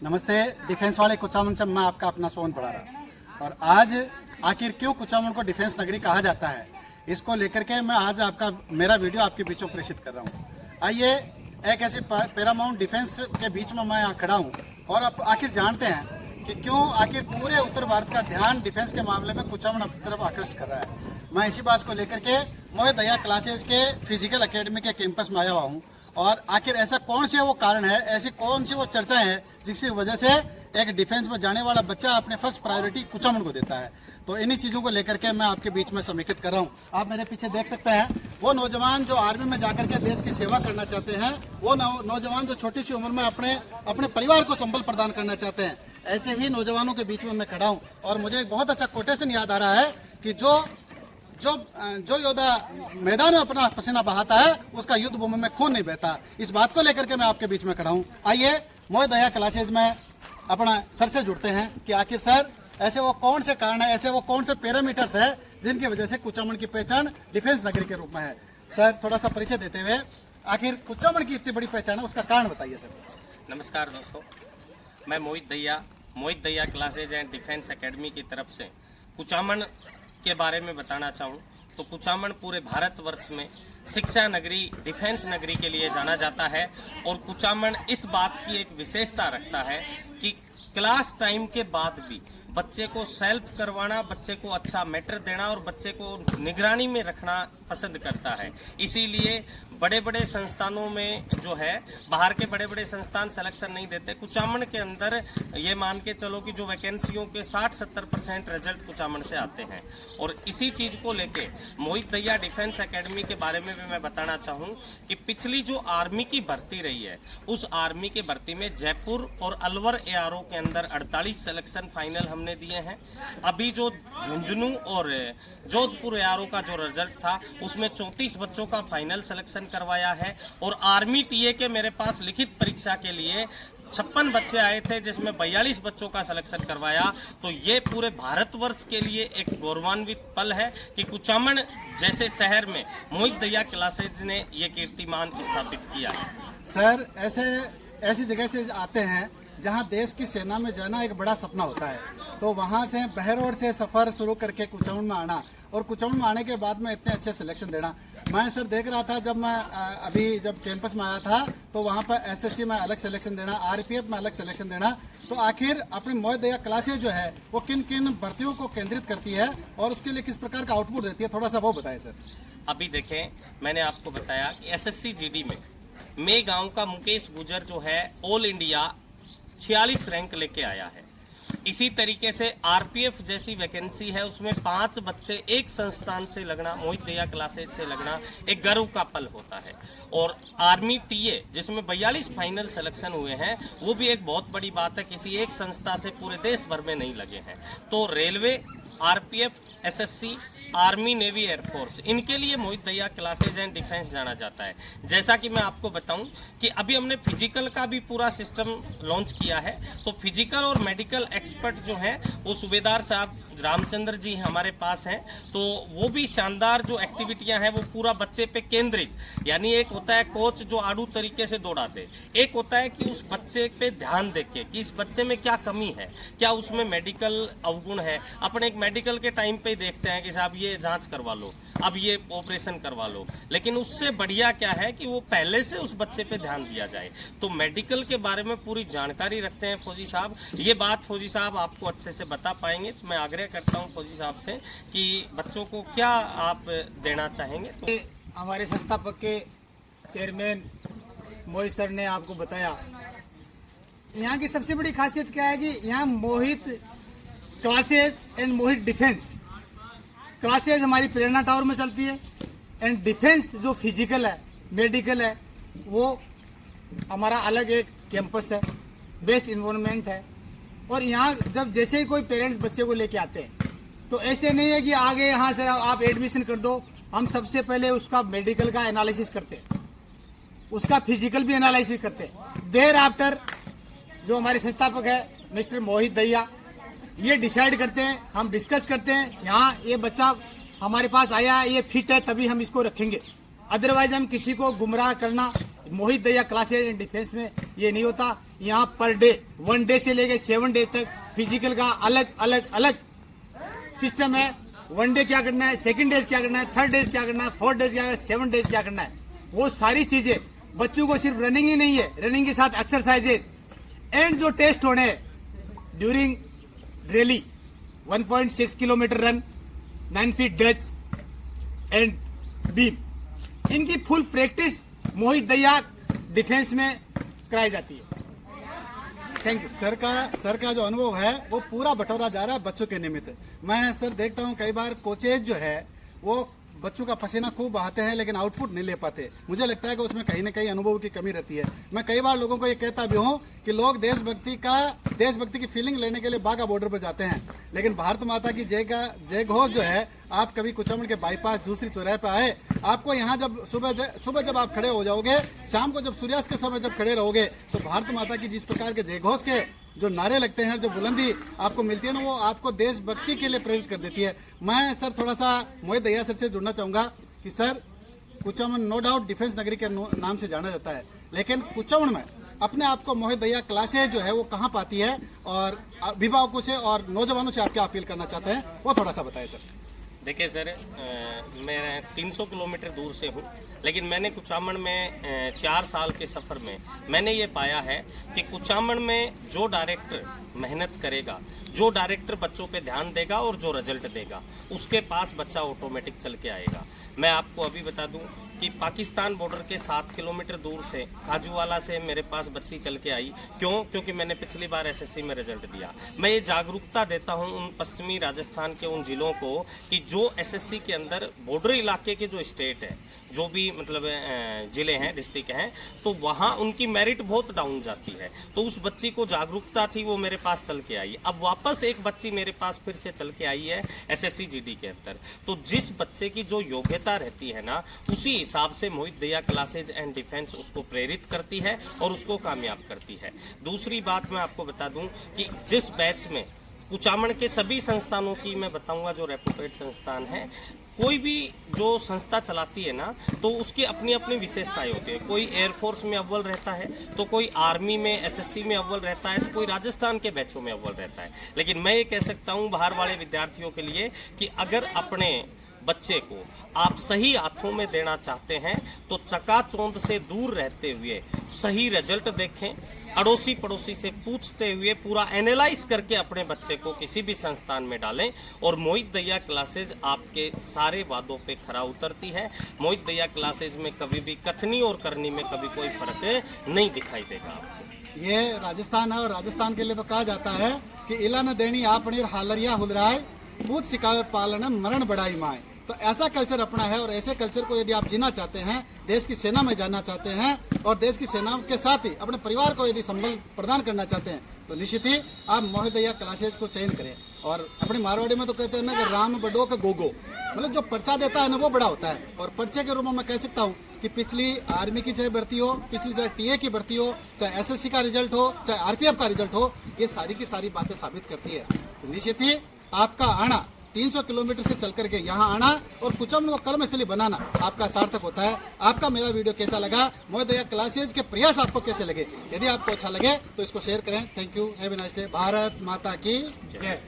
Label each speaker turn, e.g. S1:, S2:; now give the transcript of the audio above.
S1: नमस्ते। डिफेंस वाले कुचामन से मैं आपका अपना सोहन पढ़ा रहा। और आज आखिर क्यों कुचामन को डिफेंस नगरी कहा जाता है, इसको लेकर के मैं आज आपका मेरा वीडियो आपके बीचों प्रेषित कर रहा हूँ। आइए एक ऐसे पैरामाउंट डिफेंस के बीच में मैं यहाँ खड़ा हूँ और आप आखिर जानते हैं कि क्यों आखिर पूरे उत्तर भारत का ध्यान डिफेंस के मामले में कुचामन अपनी तरफ आकृष्ट कर रहा है। मैं इसी बात को लेकर के मोहित दहिया क्लासेज के फिजिकल एकेडमी के कैंपस में आया हुआ हूँ। और आखिर ऐसा कौन से वो कारण है, ऐसी कौन सी वो चर्चा है जिसकी वजह से एक डिफेंस में जाने वाला बच्चा अपने फर्स्ट प्रायोरिटी कुचामन को देता है। तो इन्हीं चीज़ों को लेकर के मैं आपके बीच में समेकित कर रहा हूँ। आप मेरे पीछे देख सकते हैं वो नौजवान जो आर्मी में जाकर के देश की सेवा करना चाहते हैं, वो नौजवान जो छोटी सी उम्र में अपने परिवार को संबल प्रदान करना चाहते हैं। ऐसे ही नौजवानों के बीच में मैं खड़ा हूँ और मुझे एक बहुत अच्छा कोटेशन याद आ रहा है कि जो योद्धा मैदान में अपना पसीना बहाता है उसका युद्ध भूमि में खून नहीं बहता। इस बात को लेकर के मैं आपके बीच में खड़ा हूँ। आइए मोहित दहिया क्लासेज में अपना सर से जुड़ते हैं कि आखिर सर ऐसे वो कौन से कारण है, ऐसे वो कौन से पैरामीटर्स है जिनकी वजह से कुचामन की पहचान डिफेंस नगरी के रूप में है। सर थोड़ा सा परिचय देते हुए आखिर कुचामन की इतनी बड़ी पहचान है उसका कारण बताइए सर।
S2: नमस्कार दोस्तों, मैं Mohit Dahiya classes and defence academy की तरफ से कुचामन के बारे में बताना चाहूँ तो कुचामन पूरे भारतवर्ष में शिक्षा नगरी, डिफेंस नगरी के लिए जाना जाता है। और कुचामन इस बात की एक विशेषता रखता है कि क्लास टाइम के बाद भी बच्चे को सेल्फ करवाना, बच्चे को अच्छा मैटर देना और बच्चे को निगरानी में रखना पसंद करता है। इसीलिए बड़े बड़े संस्थानों में जो है, बाहर के बड़े बड़े संस्थान सिलेक्शन नहीं देते। कुचामन के अंदर ये मान के चलो कि जो वैकेंसियों के 60-70% रिजल्ट कुचामन से आते हैं। और इसी चीज को लेके मोहित दहिया डिफेंस एकेडमी के बारे में भी मैं बताना चाहूँ कि पिछली जो आर्मी की भर्ती रही है, उस आर्मी की भर्ती में जयपुर और अलवर ARO के अंदर 48 सिलेक्शन फाइनल हमने दिए हैं। अभी जो झुंझुनू और जोधपुर ARO का जो रिजल्ट था उसमें 34 बच्चों का फाइनल सिलेक्शन करवाया है। और आर्मी TA के मेरे पास लिखित परीक्षा के लिए 56 बच्चे आए थे जिसमें 42 बच्चों का सिलेक्शन करवाया। तो ये पूरे भारतवर्ष के लिए एक गौरवान्वित पल है कि कुचामन जैसे शहर में मोहित दहिया क्लासेज ने ये कीर्तिमान स्थापित किया है।
S1: सर ऐसी जगह से आते हैं जहां देश की सेना में जाना एक बड़ा सपना होता है, तो वहां से बहरोड से सफ़र शुरू करके कुचामन में आना और कुचामन में आने के बाद में इतने अच्छे सिलेक्शन देना। मैं सर देख रहा था जब मैं जब कैंपस में आया था तो वहां पर SSC में अलग सिलेक्शन देना, RPF में अलग सिलेक्शन देना। तो आखिर अपनी मोहित दहिया क्लासेज जो है वो किन किन भर्तियों को केंद्रित करती है और उसके लिए किस प्रकार का आउटपुट देती है, थोड़ा सा वो बताएं सर।
S2: अभी देखें, मैंने आपको बताया कि SSC GD में गांव का मुकेश गुजर जो है ऑल इंडिया 46 रैंक लेके आया है। इसी तरीके से RPF जैसी वैकेंसी है, उसमें 5 बच्चे एक संस्थान से लगना, मोहित दहिया क्लासेज से लगना एक गर्व का पल होता है। और आर्मी TA जिसमें 42 फाइनल सिलेक्शन हुए हैं, वो भी एक बहुत बड़ी बात है, किसी एक संस्था से पूरे देश भर में नहीं लगे हैं। तो railway, RPF, SSC, army, navy, air force, इनके लिए मोहित दहिया क्लासेज एंड डिफेंस जाना जाता है। जैसा कि मैं आपको बताऊं कि अभी हमने फिजिकल का भी पूरा सिस्टम लॉन्च किया है। तो फिजिकल और मेडिकल एक्सपर्ट जो हैं वो सूबेदार साहब रामचंद्र जी हमारे पास हैं। तो वो भी शानदार जो एक्टिविटियां हैं वो पूरा बच्चे पे केंद्रित, यानी एक होता है कोच जो आड़ू तरीके से दौड़ाते, एक होता है कि उस बच्चे पे ध्यान देके कि इस बच्चे में क्या कमी है, क्या उसमें मेडिकल अवगुण है। अपने एक मेडिकल के टाइम पे ही देखते हैं कि साहब ये जांच करवा लो, अब ये ऑपरेशन करवा लो, लेकिन उससे बढ़िया क्या है कि वो पहले से उस बच्चे पे ध्यान दिया जाए। तो मेडिकल के बारे में पूरी जानकारी रखते हैं फौजी साहब। ये बात फौजी साहब आपको अच्छे से बता पाएंगे। तो मैं आग्रह करता हूं फौजी साहब से कि बच्चों को क्या आप देना चाहेंगे। तो
S3: हमारे संस्थापक के चेयरमैन मोहित सर ने आपको बताया, यहाँ की सबसे बड़ी खासियत क्या है कि यहाँ Mohit classes and Mohit defence classes हमारी प्रेरणा टावर में चलती है, एंड डिफेंस जो फिजिकल है, मेडिकल है, वो हमारा अलग एक कैंपस है, बेस्ट इन्वायरमेंट है। और यहाँ जब जैसे ही कोई पेरेंट्स बच्चे को लेके आते हैं तो ऐसे नहीं है कि आगे यहाँ से आप एडमिशन कर दो। हम सबसे पहले उसका मेडिकल का एनालिसिस करते हैं, उसका फिजिकल भी एनालिसिस करते हैं। देर आफ्टर जो हमारे संस्थापक है मिस्टर मोहित दहिया, ये डिसाइड करते हैं, हम डिस्कस करते हैं, यहाँ ये बच्चा हमारे पास आया है, ये फिट है, तभी हम इसको रखेंगे। अदरवाइज हम किसी को गुमराह करना मोहित दहिया क्लासेज एंड डिफेंस में ये नहीं होता। यहाँ पर डे 1 डे से लेके 7 डे तक फिजिकल का अलग अलग अलग सिस्टम है। 1 डे क्या करना है, 2nd डेज क्या करना है, 3rd डेज क्या करना है, 4th डेज क्या करना है, 7th डेज क्या करना है, वो सारी चीजें। बच्चों को सिर्फ रनिंग ही नहीं है, रनिंग के साथ एक्सरसाइजेज एंड जो टेस्ट होने during rally 1.6 kilometre run, 9 feet Dutch and beam, इनकी फुल प्रैक्टिस मोहित दहिया डिफेंस में कराई जाती है। Thank you.
S1: सर का जो अनुभव है वो पूरा बटोरा जा रहा है बच्चों के निमित्त। मैं सर देखता हूँ कई बार कोचेज जो है वो बच्चों का पसीना खूब बहाते हैं लेकिन आउटपुट नहीं ले पाते। मुझे लगता है कि उसमें कहीं ना कहीं अनुभव की कमी रहती है। मैं कई बार लोगों को ये कहता भी हूँ कि लोग देशभक्ति की फीलिंग लेने के लिए बाघा बॉर्डर पर जाते हैं, लेकिन भारत माता की जय घोष जो है, आप कभी कुचामन के बाईपास दूसरी चौराहे पे आए, आपको यहाँ जब सुबह जब आप खड़े हो जाओगे, शाम को जब सूर्यास्त के समय जब खड़े रहोगे, तो भारत माता की जिस प्रकार के जय घोष के जो नारे लगते हैं, जो बुलंदी आपको मिलती है ना, वो आपको देशभक्ति के लिए प्रेरित कर देती है। मैं सर थोड़ा सा मोहित दहिया सर से जुड़ना चाहूँगा कि sir Kuchaman no doubt defence नगरी के नाम से जाना जाता है, लेकिन कुचामन में अपने आप को मोहित दहिया क्लासेज जो है वो कहाँ पाती है, और अभिभावकों से और नौजवानों से आप क्या अपील करना चाहते हैं वो थोड़ा सा बताएं सर।
S2: देखिए सर, मैं 300 किलोमीटर दूर से हूँ, लेकिन मैंने कुचामन में 4 साल के सफ़र में मैंने ये पाया है कि कुचामन में जो डायरेक्टर मेहनत करेगा, जो डायरेक्टर बच्चों पे ध्यान देगा और जो रिजल्ट देगा, उसके पास बच्चा ऑटोमेटिक चल के आएगा। मैं आपको अभी बता दूं कि पाकिस्तान बॉर्डर के 7 किलोमीटर दूर से खाजूवाला से मेरे पास बच्ची चल के आई। क्योंकि मैंने पिछली बार एसएससी में रिजल्ट दिया। मैं ये जागरूकता देता हूं उन पश्चिमी राजस्थान के उन जिलों को कि जो एसएससी के अंदर बॉर्डर इलाके के जो स्टेट है, जो भी मतलब जिले हैं, डिस्ट्रिक्ट हैं, तो वहाँ उनकी मेरिट बहुत डाउन जाती है। तो उस बच्ची को जागरूकता थी, वो मेरे पास चल के आई। अब वापस एक बच्ची मेरे पास फिर से चल के आई है एसएससी जीडी के अंदर। तो जिस बच्चे की जो योग्यता रहती है ना, उसी हिसाब से मोहित दहिया क्लासेज एंड डिफेंस उसको प्रेरित करती है और उसको कामयाब करती है। दूसरी बात मैं आपको बता दूं कि जिस बैच में कुचामन के सभी संस्थानों की मैं बताऊंगा, जो रेपुटेड संस्थान है, कोई भी जो संस्था चलाती है ना, तो उसकी अपनी अपनी विशेषताएं होती है। कोई एयरफोर्स में अव्वल रहता है, तो कोई आर्मी में एसएससी में अव्वल रहता है, तो कोई राजस्थान के बैचों में अव्वल रहता है। लेकिन मैं ये कह सकता हूँ बाहर वाले विद्यार्थियों के लिए कि अगर अपने बच्चे को आप सही हाथों में देना चाहते हैं तो चकाचौंध से दूर रहते हुए सही रिजल्ट देखें, अड़ोसी पड़ोसी से पूछते हुए पूरा एनालाइज करके अपने बच्चे को किसी भी संस्थान में डालें। और मोहित दहिया क्लासेज आपके सारे वादों पे खरा उतरती है। मोहित दहिया क्लासेज में कभी भी कथनी और करनी में कभी कोई फर्क नहीं दिखाई देगा आपको।
S1: ये राजस्थान है और राजस्थान के लिए तो कहा जाता है कि इला न देनी आपने हालरिया हुदराए, पूत सिखावे पालन मरण बढ़ाई माए। तो ऐसा कल्चर अपना है, और ऐसे कल्चर को यदि आप जीना चाहते हैं, देश की सेना में जाना चाहते हैं और देश की सेना के साथ ही अपने परिवार को यदि संबल प्रदान करना चाहते हैं, तो निश्चित ही आप मोहित दहिया क्लासेज को चयन करें। और अपनी मारवाड़ी में तो कहते हैं ना कि राम बड़ो का गोगो, मतलब जो पर्चा देता है ना वो बड़ा होता है। और पर्चे के रूप में मैं कह सकता हूँ कि पिछली आर्मी की चाहे भर्ती हो, पिछली चाहे टीए की भर्ती हो, चाहे एसएससी का रिजल्ट हो, चाहे आरपीएफ का रिजल्ट हो, ये सारी की सारी बातें साबित करती है। तो निश्चित ही आपका आना 300 किलोमीटर से चल करके यहाँ आना और कुचामन को कर्मस्थली बनाना आपका सार्थक होता है। आपका मेरा वीडियो कैसा लगा, मोहित दहिया क्लासेज के प्रयास आपको कैसे लगे? यदि आपको अच्छा लगे तो इसको शेयर करें। Thank you, have a nice day. Bharat माता की जय।